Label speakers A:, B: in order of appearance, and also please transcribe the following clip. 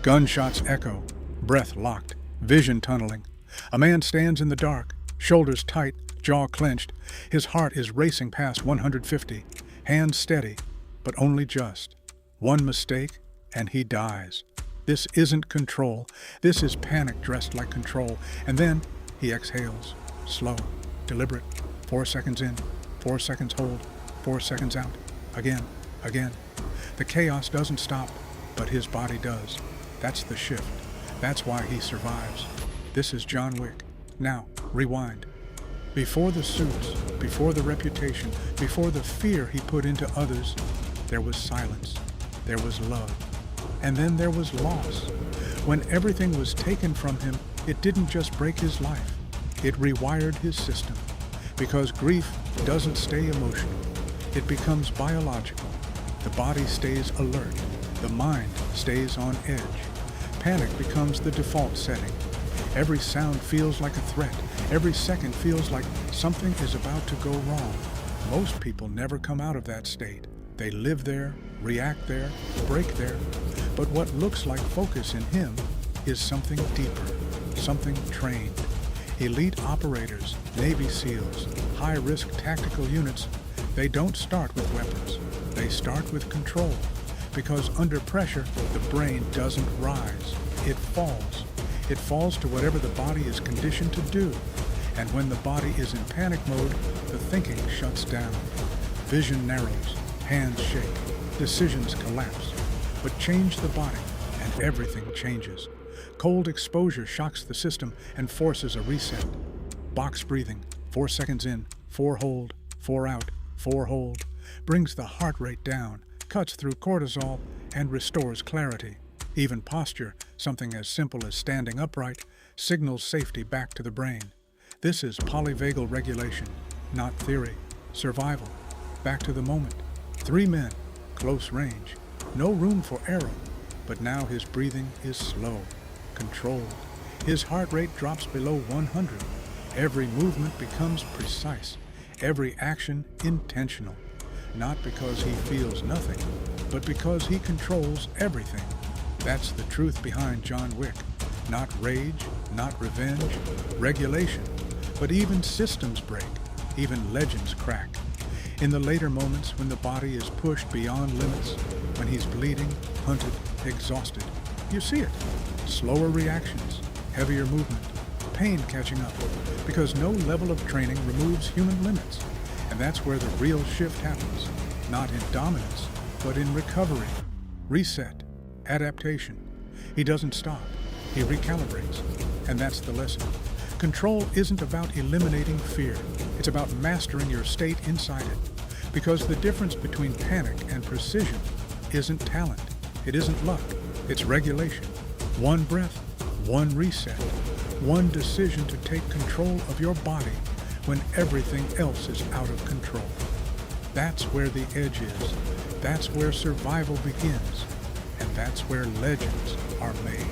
A: Gunshots echo, breath locked, vision tunneling. A man stands in the dark, shoulders tight, jaw clenched. His heart is racing past 150, hands steady, but only just. One mistake, and he dies. This isn't control. This is panic dressed like control. And then he exhales, slow, deliberate. 4 seconds in, 4 seconds hold, 4 seconds out. Again, again. The chaos doesn't stop, but his body does. That's the shift. That's why he survives. This is John Wick. Now, rewind. Before the suits, before the reputation, before the fear he put into others, there was silence. There was love. And then there was loss. When everything was taken from him, it didn't just break his life. It rewired his system. Because grief doesn't stay emotional. It becomes biological. The body stays alert. The mind stays on edge. Panic becomes the default setting. Every sound feels like a threat. Every second feels like something is about to go wrong. Most people never come out of that state. They live there, react there, break there. But what looks like focus in him is something deeper, something trained. Elite operators, Navy SEALs, high-risk tactical units, they don't start with weapons. They start with control. Because under pressure, the brain doesn't rise. It falls. It falls to whatever the body is conditioned to do. And when the body is in panic mode, the thinking shuts down. Vision narrows, hands shake, decisions collapse. But change the body, and everything changes. Cold exposure shocks the system and forces a reset. Box breathing, 4 seconds in, 4 hold, 4 out, 4 hold, brings the heart rate down, cuts through cortisol, and restores clarity. Even posture, something as simple as standing upright, signals safety back to the brain. This is polyvagal regulation, not theory. Survival. Back to the moment. 3 men, close range. No room for error. But now his breathing is slow, controlled. His heart rate drops below 100. Every movement becomes precise. Every action intentional. Not because he feels nothing, but because he controls everything. That's the truth behind John Wick. Not rage, not revenge, regulation. But even systems break, even legends crack. In the later moments when the body is pushed beyond limits, when he's bleeding, hunted, exhausted, you see it. Slower reactions, heavier movement, pain catching up, because no level of training removes human limits. And that's where the real shift happens, not in dominance, but in recovery, reset, adaptation. He doesn't stop, he recalibrates, and that's the lesson. Control isn't about eliminating fear, it's about mastering your state inside it. Because the difference between panic and precision isn't talent, it isn't luck, it's regulation. One breath, one reset, one decision to take control of your body when everything else is out of control. That's where the edge is. That's where survival begins. And that's where legends are made.